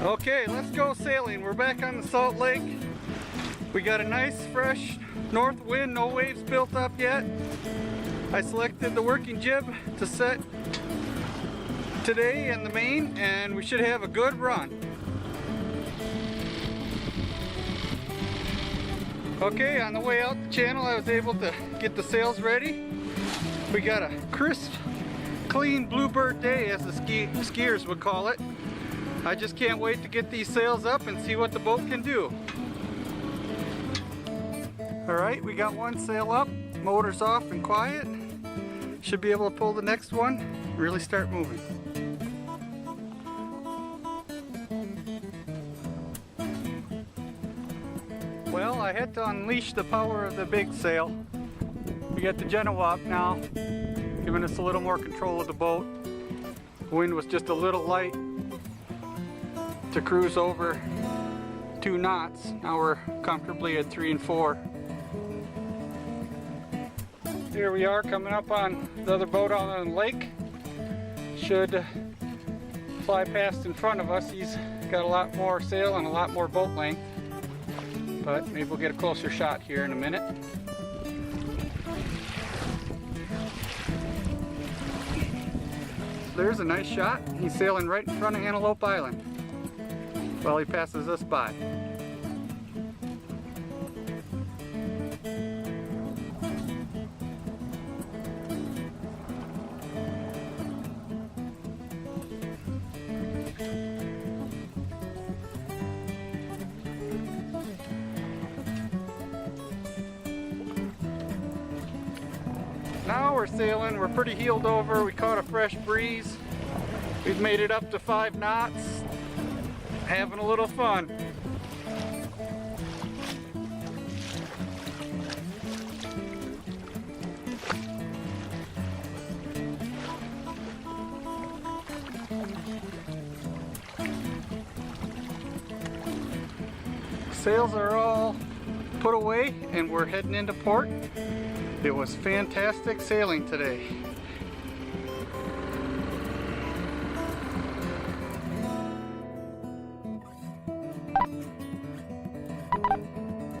Okay, let's go sailing. We're back on the Salt Lake. We got a nice fresh north wind, no waves built up yet. I selected the working jib to set today in the main, and we should have a good run. Okay, on the way out the channel I was able to get the sails ready. We got a crisp, clean Bluebird day, as the skiers would call it. I just can't wait to get these sails up and see what the boat can do. Alright, we got one sail up, motor's off and quiet. Should be able to pull the next one, really start moving. Well, I had to unleash the power of the big sail. We got the Genoa up now, giving us a little more control of the boat. The wind was just a little light to cruise over 2 knots. Now we're comfortably at 3 and 4. Here we are coming up on the other boat out on the lake. Should fly past in front of us. He's got a lot more sail and a lot more boat length. But maybe we'll get a closer shot here in a minute. There's a nice shot. He's sailing right in front of Antelope Island while he passes us by. Now we're sailing, we're pretty heeled over, we caught a fresh breeze. We've made it up to 5 knots, having a little fun. Sails are all put away and we're heading into port. It was fantastic sailing today.